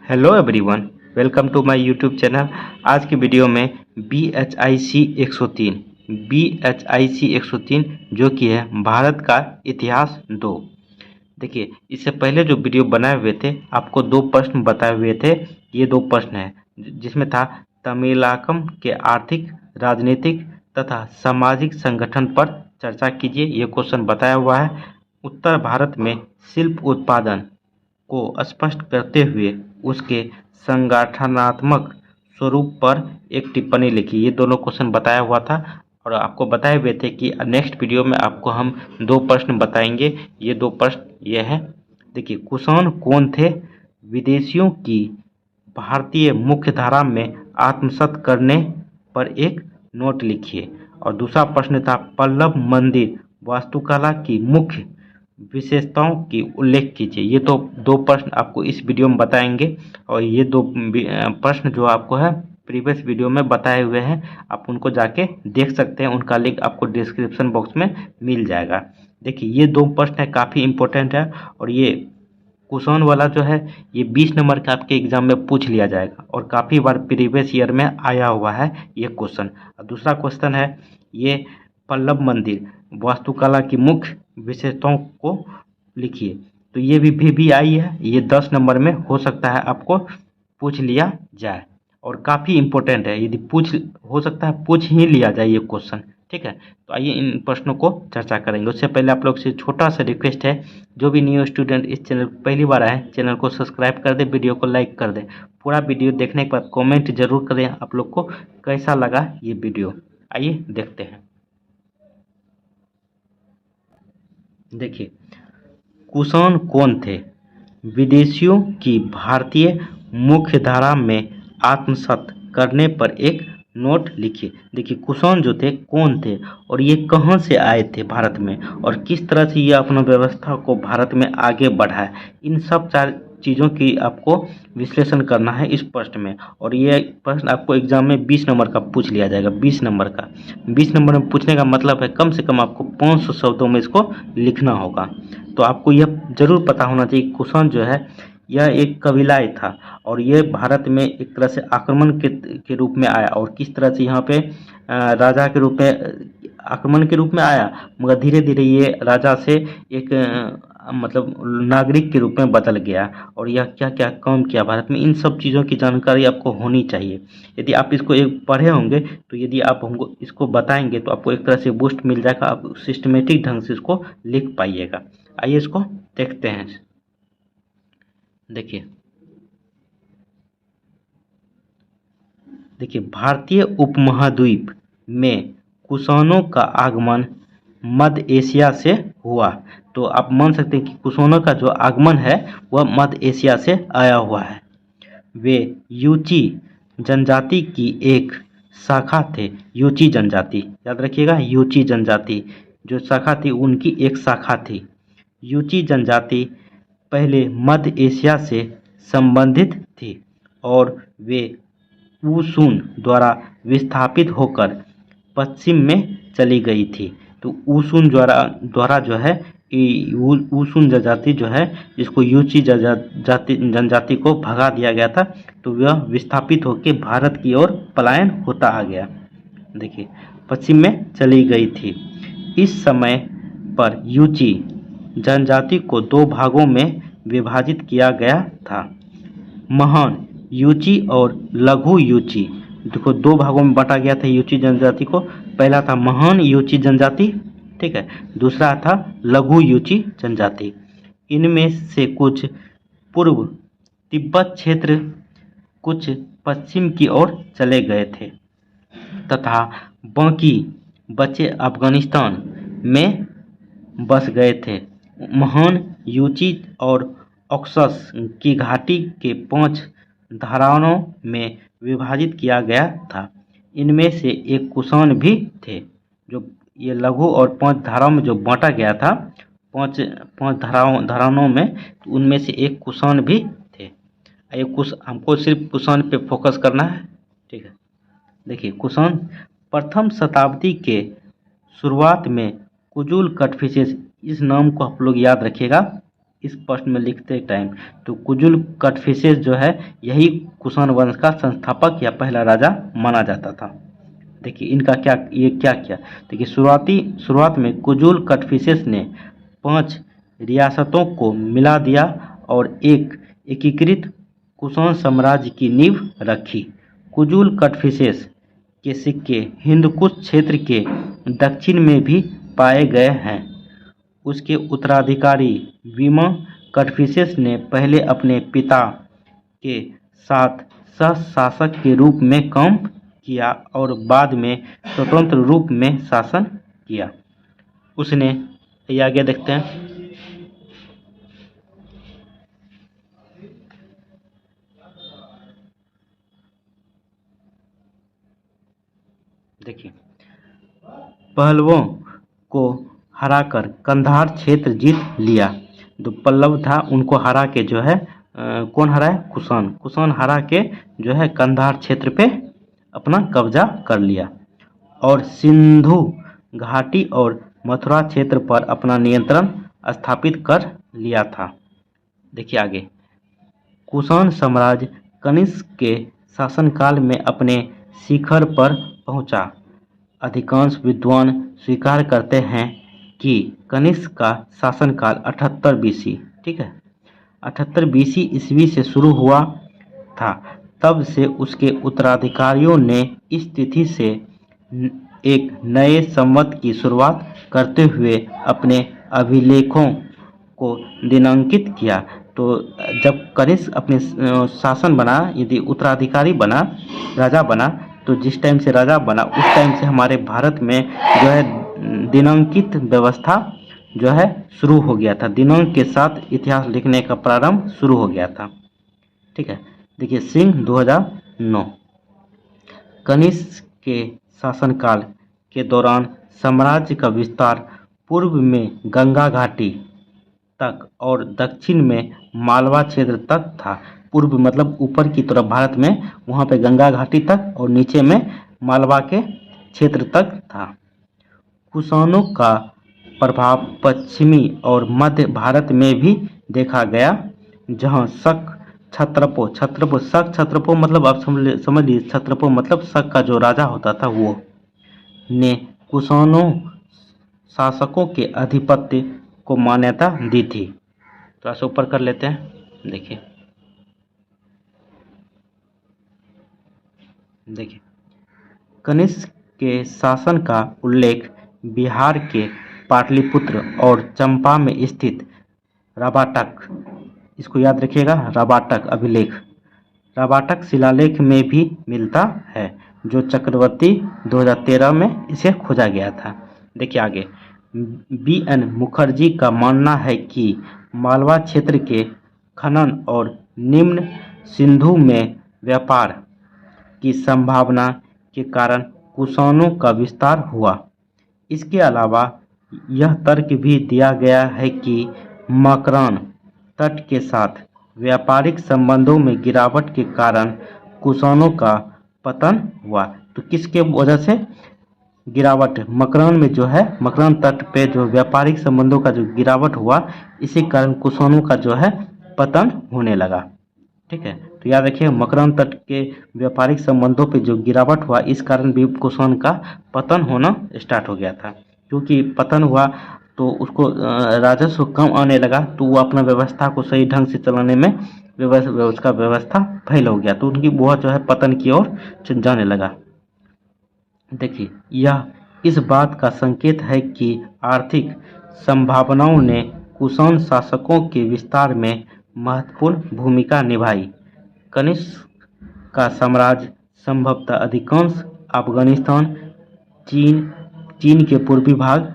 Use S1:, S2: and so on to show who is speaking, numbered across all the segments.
S1: Hello everyone, welcome to my YouTube channel. आज की video में BHIC 103 BHIC 103 जो कि है भारत का इतिहास 2। देखिए, इससे पहले जो वीडियो बनाए हुए थे आपको दो प्रश्न बताए हुए थे। ये दो प्रश्न हैं जिसमें था तमिलनाडु के आर्थिक, राजनीतिक तथा सामाजिक संगठन पर चर्चा कीजिए। ये क्वेश्चन बताया हुआ है। उत्तर भारत में शिल्प उत्पादन को स्पष्ट करते हुए उसके संगठनात्मक स्वरूप पर एक टिप्पणी लिखी। ये दोनों क्वेश्चन बताया हुआ था और आपको बताए हुए थे कि नेक्स्ट वीडियो में आपको हम दो प्रश्न बताएंगे। ये दो प्रश्न ये हैं। देखिए, कुषाण कौन थे? विदेशियों की भारतीय मुख्यधारा में आत्मसात करने पर एक नोट लिखिए। और दूसरा प्रश्न था पल्लव मंदिर वास्तुकला की मुख्य विशेषताओं की उल्लेख कीजिए। ये तो दो प्रश्न आपको इस वीडियो में बताएंगे और ये दो प्रश्न जो आपको है प्रीवियस वीडियो में बताए हुए हैं, आप उनको जाके देख सकते हैं। उनका लिंक आपको डिस्क्रिप्शन बॉक्स में मिल जाएगा। देखिए, ये दो प्रश्न है, काफ़ी इंपॉर्टेंट है और ये क्वेश्चन वाला जो है ये 20 नंबर का आपके एग्जाम में पूछ लिया जाएगा और काफ़ी बार प्रीवियस ईयर में आया हुआ है ये क्वेश्चन। दूसरा क्वेश्चन है ये पल्लव मंदिर वास्तुकला की मुख्य विशेषताओं को लिखिए। तो ये भी आई है, ये 10 नंबर में हो सकता है आपको पूछ लिया जाए और काफ़ी इंपॉर्टेंट है। यदि हो सकता है पूछ ही लिया जाए ये क्वेश्चन। ठीक है, तो आइए इन प्रश्नों को चर्चा करेंगे। उससे पहले आप लोग से छोटा सा रिक्वेस्ट है, जो भी न्यू स्टूडेंट इस चैनल पर पहली बार आए चैनल को सब्सक्राइब कर दे, वीडियो को लाइक कर दे। पूरा वीडियो देखने के बाद कमेंट जरूर करें आप लोग को कैसा लगा ये वीडियो। आइए देखते हैं। देखिए, कुषाण कौन थे? विदेशियों की भारतीय मुख्यधारा में आत्मसात करने पर एक नोट लिखिए। देखिए, कुषाण जो थे कौन थे और ये कहाँ से आए थे भारत में और किस तरह से ये अपना व्यवस्था को भारत में आगे बढ़ाए, इन सब चार चीज़ों की आपको विश्लेषण करना है इस प्रश्न में। और ये प्रश्न आपको एग्जाम में 20 नंबर का पूछ लिया जाएगा। 20 नंबर का 20 नंबर में पूछने का मतलब है कम से कम आपको 500 शब्दों में इसको लिखना होगा। तो आपको यह जरूर पता होना चाहिए कुषाण जो है यह एक कबीलाए था और ये भारत में एक तरह से आक्रमण के रूप में आया और किस तरह से यहाँ पे राजा के रूप में आक्रमण के रूप में आया, मगर धीरे धीरे ये राजा से एक मतलब नागरिक के रूप में बदल गया और यह क्या क्या काम किया भारत में, इन सब चीज़ों की जानकारी आपको होनी चाहिए। यदि आप इसको एक पढ़े होंगे तो यदि आप हमको इसको बताएंगे तो आपको एक तरह से बूस्ट मिल जाएगा, आप सिस्टमेटिक ढंग से इसको लिख पाइएगा। आइए इसको देखते हैं। देखिए देखिए भारतीय उपमहाद्वीप में कुषाणों का आगमन मध्य एशिया से हुआ। तो आप मान सकते हैं कि कुषाणों का जो आगमन है वह मध्य एशिया से आया हुआ है। वे यूची जनजाति की एक शाखा थे। यूची जनजाति याद रखिएगा, यूची जनजाति जो शाखा थी उनकी एक शाखा थी। यूची जनजाति पहले मध्य एशिया से संबंधित थी और वे वुशुन द्वारा विस्थापित होकर पश्चिम में चली गई थी। तो वुशुन द्वारा जो है वुशुन जनजाति जो है इसको यूची जनजाति को भगा दिया गया था, तो वह विस्थापित होकर भारत की ओर पलायन होता आ गया। देखिए, पश्चिम में चली गई थी। इस समय पर यूची जनजाति को दो भागों में विभाजित किया गया था, महान यूची और लघु यूची। देखो, दो भागों में बांटा गया था यूची जनजाति को। पहला था महान यूची जनजाति, ठीक है, दूसरा था लघु यूची जनजाति। इनमें से कुछ पूर्व तिब्बत क्षेत्र, कुछ पश्चिम की ओर चले गए थे तथा बाकी बचे अफगानिस्तान में बस गए थे। महान यूची और ऑक्सस की घाटी के 5 धाराओं में विभाजित किया गया था। इनमें से एक कुषाण भी थे। जो ये लघु और 5 धाराओं में जो बांटा गया था, पांच धाराओं में, तो उनमें से एक कुषाण भी थे। ये हमको सिर्फ कुषाण पे फोकस करना है, ठीक है। देखिए, कुषाण प्रथम शताब्दी के शुरुआत में कुजुल कटफिशेस, इस नाम को आप लोग याद रखिएगा। इस प्रश्न में लिखते टाइम, तो कुजुल कटफिसेस जो है यही कुषाण वंश का संस्थापक या पहला राजा माना जाता था। देखिए इनका क्या किया। देखिए शुरुआत में कुजुल कटफिसेस ने 5 रियासतों को मिला दिया और एक एकीकृत कुषाण साम्राज्य की नींव रखी। कुजुल कटफिसेस के सिक्के हिंदकुश क्षेत्र के दक्षिण में भी पाए गए हैं। उसके उत्तराधिकारी वीमा कटफिसेस ने पहले अपने पिता के साथ सह-शासक के रूप में काम किया और बाद में स्वतंत्र रूप में शासन किया। उसने ये आगे देखते हैं। देखिए पहलवों को हराकर कंधार क्षेत्र जीत लिया। जो पल्लव था उनको हरा के जो है कौन हरा है? कुषाण हरा के जो है कंधार क्षेत्र पे अपना कब्जा कर लिया और सिंधु घाटी और मथुरा क्षेत्र पर अपना नियंत्रण स्थापित कर लिया था। देखिए आगे, कुषाण साम्राज्य कनिष्क के शासनकाल में अपने शिखर पर पहुंचा। अधिकांश विद्वान स्वीकार करते हैं कि कनिष्क का शासनकाल 78 बीसी, ठीक है, 78 बीसी ईस्वी से शुरू हुआ था। तब से उसके उत्तराधिकारियों ने इस तिथि से एक नए संवत की शुरुआत करते हुए अपने अभिलेखों को दिनांकित किया। तो जब कनिष्क अपने शासन बना, यदि उत्तराधिकारी बना, राजा बना, तो जिस टाइम से राजा बना उस टाइम से हमारे भारत में जो है दिनांकित व्यवस्था जो है शुरू हो गया था। दिनांक के साथ इतिहास लिखने का प्रारंभ शुरू हो गया था। ठीक है, देखिए सिंह 2009। कनिष्क के शासनकाल के दौरान साम्राज्य का विस्तार पूर्व में गंगा घाटी तक और दक्षिण में मालवा क्षेत्र तक था। पूर्व मतलब ऊपर की तरफ भारत में, वहाँ पे गंगा घाटी तक और नीचे में मालवा के क्षेत्र तक था। कुषाणों का प्रभाव पश्चिमी और मध्य भारत में भी देखा गया, जहाँ शक छत्रपो मतलब आप समझ लीजिए, छत्रपो मतलब शक का जो राजा होता था वो ने कुषाणों शासकों के आधिपत्य को मान्यता दी थी। तो ऐसे ऊपर कर लेते हैं। देखिए कनिष्क के शासन का उल्लेख बिहार के पाटलिपुत्र और चंपा में स्थित रबाटक, इसको याद रखिएगा, रबाटक अभिलेख, रबाटक शिलालेख में भी मिलता है, जो चक्रवर्ती 2013 में इसे खोजा गया था। देखिए आगे, BN मुखर्जी का मानना है कि मालवा क्षेत्र के खनन और निम्न सिंधु में व्यापार की संभावना के कारण कुषाणों का विस्तार हुआ। इसके अलावा यह तर्क भी दिया गया है कि मकरान तट के साथ व्यापारिक संबंधों में गिरावट के कारण कुषाणों का पतन हुआ। तो किसके वजह से गिरावट? मकरान में जो है, मकरान तट पे जो व्यापारिक संबंधों का जो गिरावट हुआ, इसी कारण कुषाणों का जो है पतन होने लगा। ठीक है, तो याद रखिए, मकरान तट के व्यापारिक संबंधों पे जो गिरावट हुआ, इस कारण भी कुषाण का पतन होना स्टार्ट हो गया था। क्योंकि पतन हुआ तो उसको राजस्व कम आने लगा, तो वो अपना व्यवस्था को सही ढंग से चलाने में उसका व्यवस्था फेल हो गया, तो उनकी बहुत जो है पतन की ओर जाने लगा। देखिए यह इस बात का संकेत है कि आर्थिक संभावनाओं ने कुषाण शासकों के विस्तार में महत्वपूर्ण भूमिका निभाई। कनिष्क का साम्राज्य संभवतः अधिकांश अफगानिस्तान, चीन के पूर्वी भाग,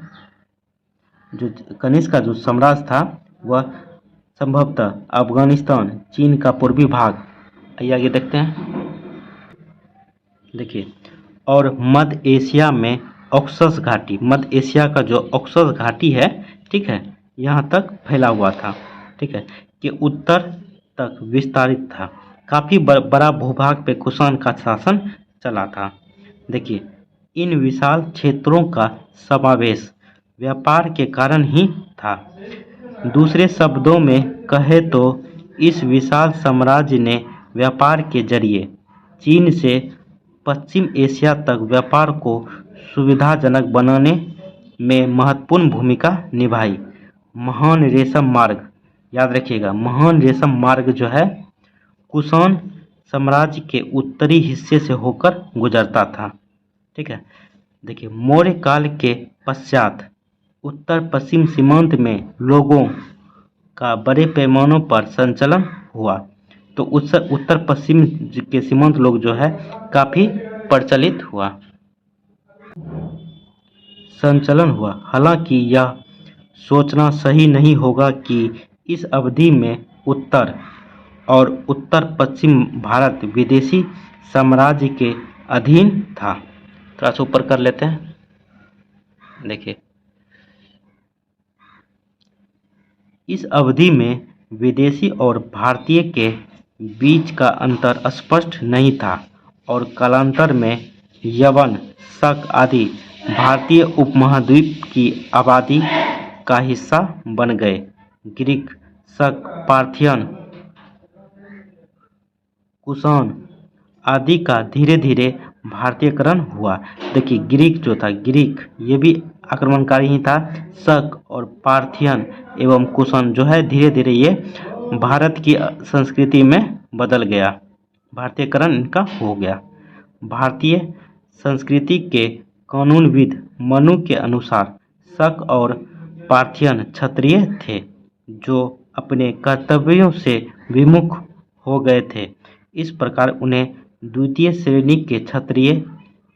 S1: जो कनिष्क का जो साम्राज्य था वह संभवतः अफगानिस्तान, चीन का पूर्वी भाग, आइए देखते हैं। देखिए, और मध्य एशिया में ऑक्सस घाटी, मध्य एशिया का जो ऑक्सस घाटी है, ठीक है, यहाँ तक फैला हुआ था, ठीक है, कि उत्तर तक विस्तारित था। काफ़ी बड़ा भूभाग पे कुषाण का शासन चला था। देखिए इन विशाल क्षेत्रों का समावेश व्यापार के कारण ही था। दूसरे शब्दों में कहे तो इस विशाल साम्राज्य ने व्यापार के जरिए चीन से पश्चिम एशिया तक व्यापार को सुविधाजनक बनाने में महत्वपूर्ण भूमिका निभाई। महान रेशम मार्ग, याद रखिएगा, महान रेशम मार्ग जो है कुषाण साम्राज्य के उत्तरी हिस्से से होकर गुजरता था। ठीक है, देखिए मौर्य काल के पश्चात उत्तर पश्चिम सीमांत में लोगों का बड़े पैमानों पर संचलन हुआ। तो उस उत्तर पश्चिम के सीमांत लोग जो है काफ़ी प्रचलित हुआ, संचलन हुआ। हालांकि यह सोचना सही नहीं होगा कि इस अवधि में उत्तर और उत्तर पश्चिम भारत विदेशी साम्राज्य के अधीन था। थोड़ा सा ऊपर कर लेते हैं। देखिए इस अवधि में विदेशी और भारतीय के बीच का अंतर स्पष्ट नहीं था और कालांतर में यवन, शक आदि भारतीय उपमहाद्वीप की आबादी का हिस्सा बन गए। ग्रीक, शक, पार्थियन, कुषाण आदि का धीरे धीरे भारतीयकरण हुआ। देखिए ग्रीक जो था, ग्रीक ये भी आक्रमणकारी ही था। शक और पार्थियन एवं कुषाण जो है धीरे धीरे ये भारत की संस्कृति में बदल गया, भारतीयकरण इनका हो गया। भारतीय संस्कृति के कानूनविद मनु के अनुसार शक और पार्थियन क्षत्रिय थे जो अपने कर्तव्यों से विमुख हो गए थे। इस प्रकार उन्हें द्वितीय श्रेणी के क्षत्रिय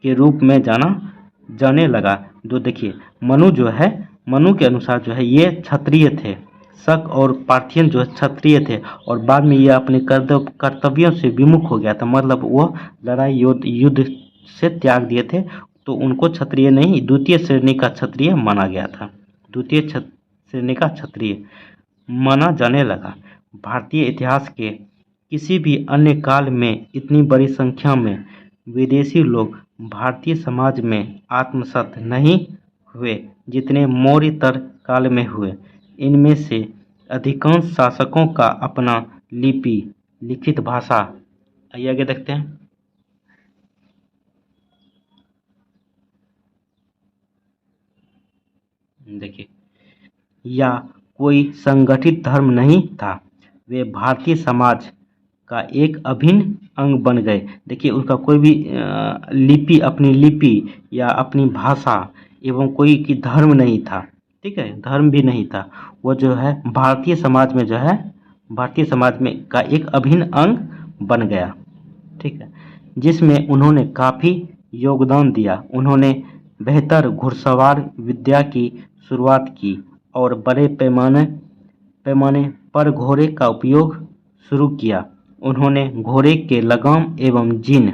S1: के रूप में जाने लगा। तो देखिए मनु जो है, मनु के अनुसार जो है ये क्षत्रिय थे, शक और पार्थियन जो है क्षत्रिय थे और बाद में ये अपने कर्तव्यों से विमुख हो गया था, मतलब वो लड़ाई युद्ध से त्याग दिए थे, तो उनको क्षत्रिय नहीं द्वितीय श्रेणी का क्षत्रिय माना गया था, द्वितीय श्रेणी का क्षत्रिय माना जाने लगा। भारतीय इतिहास के किसी भी अन्य काल में इतनी बड़ी संख्या में विदेशी लोग भारतीय समाज में आत्मसात नहीं हुए जितने मौर्यतर काल में हुए। इनमें से अधिकांश शासकों का अपना लिपि, लिखित भाषा, आइए आगे देखते हैं। देखिए या कोई संगठित धर्म नहीं था, वे भारतीय समाज का एक अभिन्न अंग बन गए। देखिए उसका कोई भी लिपि, अपनी लिपि या अपनी भाषा एवं कोई की धर्म नहीं था। ठीक है, धर्म भी नहीं था, वो जो है भारतीय समाज में जो है भारतीय समाज में का एक अभिन्न अंग बन गया। ठीक है, जिसमें उन्होंने काफ़ी योगदान दिया। उन्होंने बेहतर घुड़सवार विद्या की शुरुआत की और बड़े पैमाने पर घोड़े का उपयोग शुरू किया। उन्होंने घोड़े के लगाम एवं जिन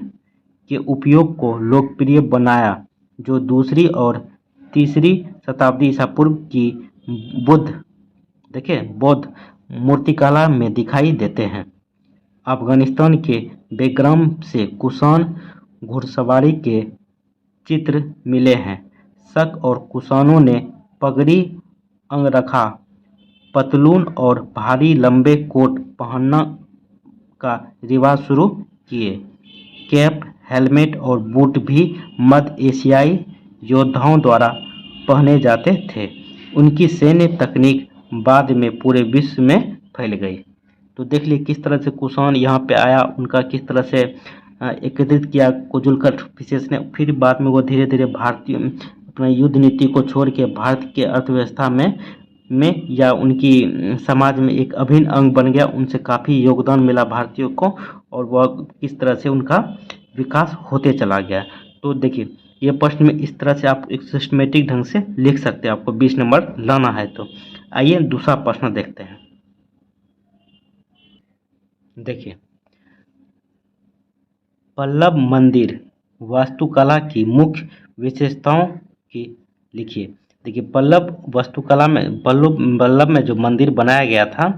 S1: के उपयोग को लोकप्रिय बनाया, जो दूसरी और तीसरी शताब्दी ईसा पूर्व की बौद्ध मूर्तिकला में दिखाई देते हैं। अफगानिस्तान के बेग्राम से कुषाण घुड़सवारी के चित्र मिले हैं। शक और कुषाणों ने पगड़ी, अंगरखा, पतलून और भारी लंबे कोट पहनना का रिवाज शुरू किए। कैप, हेलमेट और बूट भी मध्य एशियाई योद्धाओं द्वारा पहने जाते थे। उनकी सैन्य तकनीक बाद में पूरे विश्व में फैल गई। तो देख लिए किस तरह से कुषाण यहाँ पे आया, उनका किस तरह से एकत्रित किया कोजुलकर फिशेस ने, फिर बाद में वो धीरे धीरे भारतीय अपना युद्ध नीति को छोड़ के भारत के अर्थव्यवस्था में या उनकी समाज में एक अभिन्न अंग बन गया। उनसे काफ़ी योगदान मिला भारतीयों को और वह किस तरह से उनका विकास होते चला गया। तो देखिए ये प्रश्न में इस तरह से आप एक सिस्टमेटिक ढंग से लिख सकते हैं, आपको 20 नंबर लाना है। तो आइए दूसरा प्रश्न देखते हैं। देखिए पल्लव मंदिर वास्तुकला की मुख्य विशेषताओं की लिखिए। देखिए पल्लव वास्तुकला में पल्लव में जो मंदिर बनाया गया था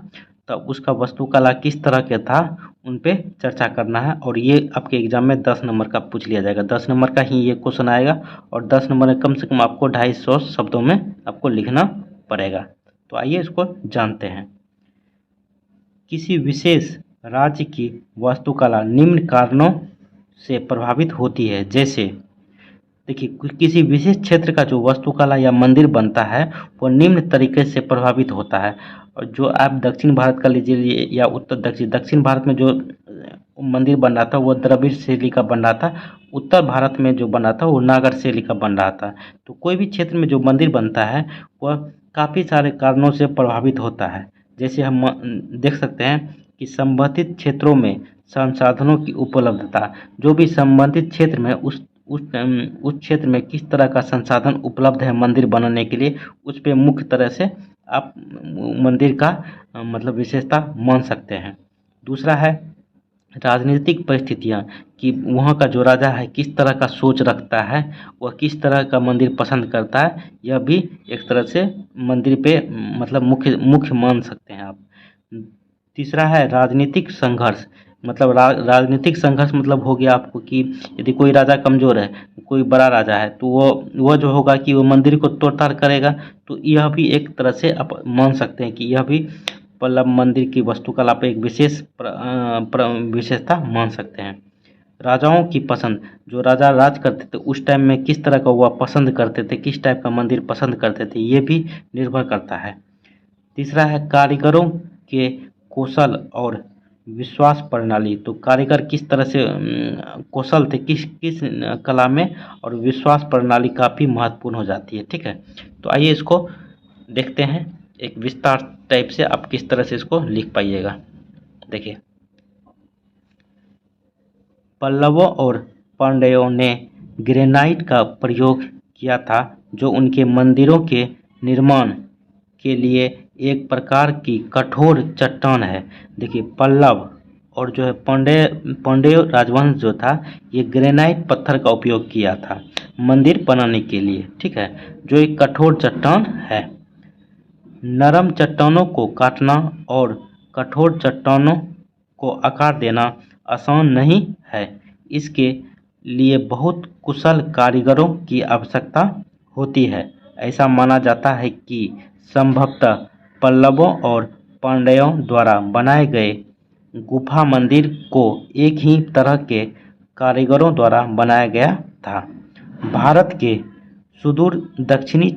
S1: तब उसका वास्तुकला किस तरह का था, उन पे चर्चा करना है। और ये आपके एग्जाम में 10 नंबर का पूछ लिया जाएगा, 10 नंबर का ही ये क्वेश्चन आएगा और 10 नंबर में कम से कम आपको 250 शब्दों में आपको लिखना पड़ेगा। तो आइए इसको जानते हैं। किसी विशेष राज्य की वास्तुकला निम्न कारणों से प्रभावित होती है। जैसे देखिए, किसी विशेष क्षेत्र का जो वास्तुकला या मंदिर बनता है वो निम्न तरीके से प्रभावित होता है। और जो आप दक्षिण भारत का लीजिए या उत्तर दक्षिण भारत में जो मंदिर बन रहा था वो द्रविड़ शैली का बन रहा था, उत्तर भारत में जो बन रहा था वो नागर शैली का बन रहा था। तो कोई भी क्षेत्र में जो मंदिर बनता है वह काफ़ी सारे कारणों से प्रभावित होता है। जैसे हम देख सकते हैं कि संबंधित क्षेत्रों में संसाधनों की उपलब्धता, जो भी संबंधित क्षेत्र में उस क्षेत्र में किस तरह का संसाधन उपलब्ध है मंदिर बनाने के लिए, उस पे मुख्य तरह से आप मंदिर का मतलब विशेषता मान सकते हैं। दूसरा है राजनीतिक परिस्थितियाँ, कि वहाँ का जो राजा है किस तरह का सोच रखता है, वह किस तरह का मंदिर पसंद करता है, यह भी एक तरह से मंदिर पे मतलब मुख्य मान सकते हैं आप। तीसरा है राजनीतिक संघर्ष, मतलब राजनीतिक संघर्ष मतलब हो गया आपको कि यदि कोई राजा कमज़ोर है, कोई बड़ा राजा है, तो वो जो होगा कि वो मंदिर को तोड़-ताड़ करेगा। तो यह भी एक तरह से आप मान सकते हैं कि यह भी पल्लव मंदिर की वास्तुकला पे एक विशेष विशेषता मान सकते हैं। राजाओं की पसंद, जो राजा राज करते थे उस टाइम में किस तरह का वह पसंद करते थे, किस टाइप का मंदिर पसंद करते थे, ये भी निर्भर करता है। तीसरा है कारीगरों के कौशल और विश्वास प्रणाली, तो कारीगर किस तरह से कौशल थे किस किस कला में, और विश्वास प्रणाली काफ़ी महत्वपूर्ण हो जाती है। ठीक है, तो आइए इसको देखते हैं एक विस्तार टाइप से, आप किस तरह से इसको लिख पाइएगा। देखिए, पल्लवों और पांड्यों ने ग्रेनाइट का प्रयोग किया था, जो उनके मंदिरों के निर्माण के लिए एक प्रकार की कठोर चट्टान है। देखिए, पल्लव और जो है पांड्य राजवंश जो था, ये ग्रेनाइट पत्थर का उपयोग किया था मंदिर बनाने के लिए। ठीक है, जो एक कठोर चट्टान है। नरम चट्टानों को काटना और कठोर चट्टानों को आकार देना आसान नहीं है। इसके लिए बहुत कुशल कारीगरों की आवश्यकता होती है। ऐसा माना जाता है कि संभवतः पल्लवों और पांड्यों द्वारा बनाए गए गुफा मंदिर को एक ही तरह के कारीगरों द्वारा बनाया गया था। भारत के सुदूर दक्षिणी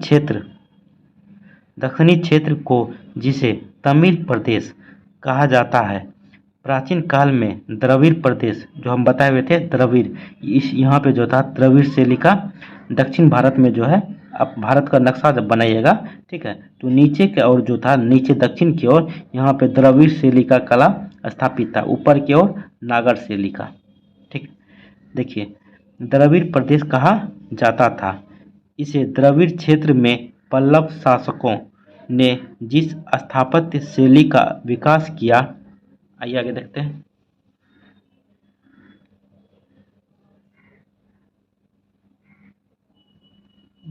S1: क्षेत्र को जिसे तमिल प्रदेश कहा जाता है, प्राचीन काल में द्रविड़ प्रदेश, जो हम बताए हुए थे द्रविड़, इस यहाँ पे जो था द्रविड़ शैली का दक्षिण भारत में जो है, आप भारत का नक्शा जब बनाइएगा, ठीक है, तो नीचे की ओर जो था, नीचे दक्षिण की ओर यहाँ पे द्रविड़ शैली का कला स्थापित था, ऊपर की ओर नागर शैली का। ठीक, देखिए, द्रविड़ प्रदेश कहा जाता था। इसे द्रविड़ क्षेत्र में पल्लव शासकों ने जिस स्थापत्य शैली का विकास किया, आइए आगे देखते हैं।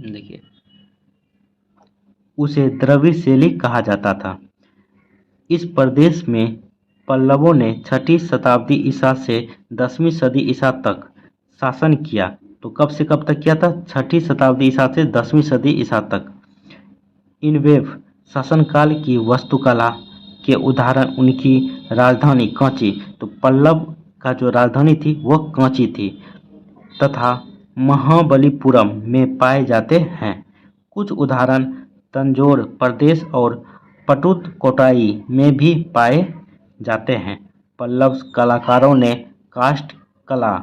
S1: देखिए, उसे द्रविड़ शैली कहा जाता था। इस प्रदेश में पल्लवों ने 6ठी शताब्दी ईसा से 10वीं सदी ईसा तक शासन किया। तो कब से कब तक किया था? 6ठी शताब्दी ईसा से 10वीं सदी ईसा तक। इनवेव शासनकाल की वास्तुकला के उदाहरण उनकी राजधानी कांची, तो पल्लव का जो राजधानी थी वह कांची थी, तथा महाबलीपुरम में पाए जाते हैं। कुछ उदाहरण तंजौर प्रदेश और पटुकोट्टई में भी पाए जाते हैं। पल्लव कलाकारों ने काष्ठ कला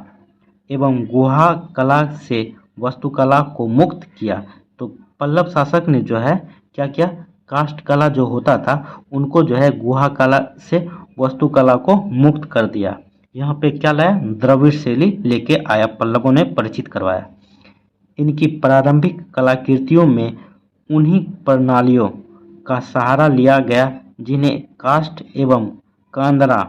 S1: एवं गुहा कला से वास्तुकला को मुक्त किया। तो पल्लव शासक ने जो है क्या किया, काष्ठ कला जो होता था उनको जो है गुहा कला से वास्तुकला को मुक्त कर दिया। यहाँ पे क्या लाया, द्रविड़ शैली लेके आया, पल्लवों ने परिचित करवाया। इनकी प्रारंभिक कलाकृतियों में उन्हीं प्रणालियों का सहारा लिया गया जिन्हें काष्ठ एवं कांदरा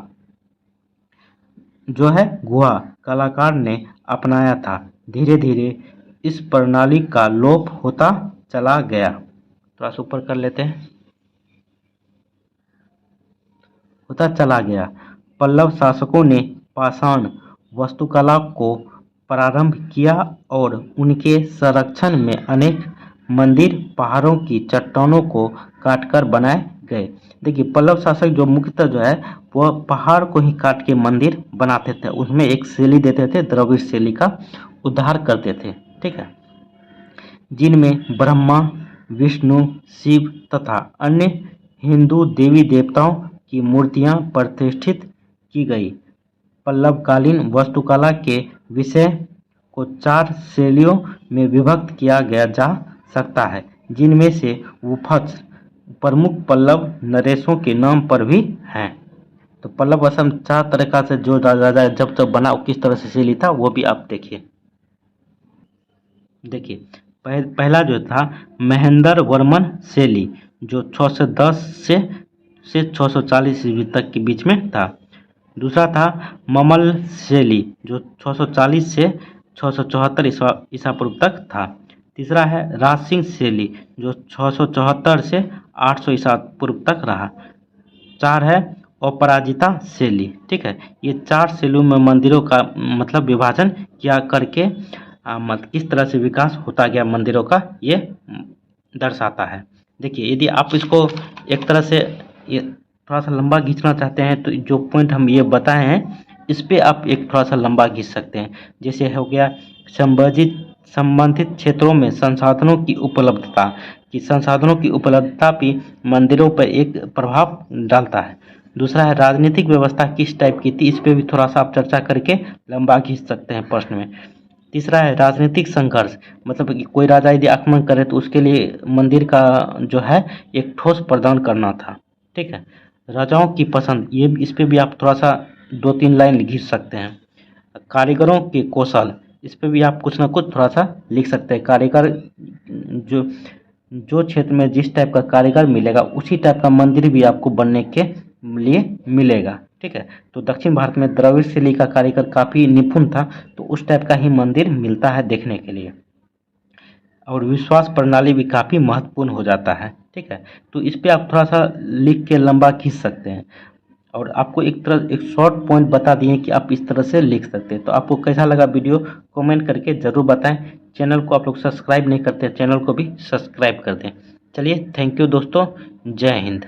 S1: जो है गुहा कलाकार ने अपनाया था। धीरे धीरे इस प्रणाली का लोप होता चला गया। थोड़ा सा ऊपर कर लेते हैं। होता चला गया। पल्लव शासकों ने पाषाण वास्तुकला को प्रारंभ किया और उनके संरक्षण में अनेक मंदिर पहाड़ों की चट्टानों को काटकर बनाए गए। देखिए पल्लव शासक जो मुख्यतः जो है वह पहाड़ को ही काट के मंदिर बनाते थे, उसमें एक शैली देते थे, द्रविड़ शैली का उद्धार करते थे। ठीक है, जिनमें ब्रह्मा, विष्णु, शिव तथा अन्य हिंदू देवी देवताओं की मूर्तियां प्रतिष्ठित की गई। पल्लवकालीन वास्तुकला के विषय को 4 शैलियों में विभक्त किया गया जा सकता है, जिनमें से वुफस प्रमुख पल्लव नरेशों के नाम पर भी हैं। तो पल्लव असम 4 तरीका से जो राजा जब तक बना किस तरह से शैली था वो भी आप देखिए। देखिए पहला जो था महेंद्र वर्मन शैली, जो 610 से 640 ईस्वी तक के बीच में था। दूसरा था ममल शैली, जो 640 से 674 ईसा पूर्व तक था। तीसरा है राज सिंह शैली, जो 674 से 800 ईसा पूर्व तक रहा। 4 है अपराजिता शैली। ठीक है, ये 4 शैलियों में मंदिरों का मतलब विभाजन किया करके किस तरह से विकास होता गया मंदिरों का, ये दर्शाता है। देखिए यदि आप इसको एक तरह से ये थोड़ा सा लंबा खींचना चाहते हैं तो जो पॉइंट हम ये बताए हैं इस पे आप एक थोड़ा सा लंबा खींच सकते हैं। जैसे हो गया संबंधित क्षेत्रों में संसाधनों की उपलब्धता, कि संसाधनों की उपलब्धता भी मंदिरों पर एक प्रभाव डालता है। दूसरा है राजनीतिक व्यवस्था किस टाइप की थी, इस पे भी थोड़ा सा आप चर्चा करके लंबा खींच सकते हैं प्रश्न में। तीसरा है राजनीतिक संघर्ष, मतलब कि कोई राजा यदि आक्रमण करे तो उसके लिए मंदिर का जो है एक ठोस प्रदान करना था। ठीक है, राजाओं की पसंद, ये इस पे भी आप थोड़ा सा 2-3 लाइन लिख सकते हैं। कारीगरों के कौशल, इस पे भी आप कुछ ना कुछ थोड़ा सा लिख सकते हैं। कारीगर जो जो क्षेत्र में जिस टाइप का कारीगर मिलेगा उसी टाइप का मंदिर भी आपको बनने के लिए मिलेगा। ठीक है, तो दक्षिण भारत में द्रविड़ शैली का कारीगर काफ़ी निपुण था, तो उस टाइप का ही मंदिर मिलता है देखने के लिए। और विश्वास प्रणाली भी काफ़ी महत्वपूर्ण हो जाता है। ठीक है, तो इस पे आप थोड़ा सा लिख के लंबा खींच सकते हैं और आपको एक शॉर्ट पॉइंट बता दिए कि आप इस तरह से लिख सकते हैं। तो आपको कैसा लगा वीडियो कमेंट करके ज़रूर बताएं। चैनल को आप लोग सब्सक्राइब नहीं करते, चैनल को भी सब्सक्राइब कर दें। चलिए, थैंक यू दोस्तों, जय हिंद।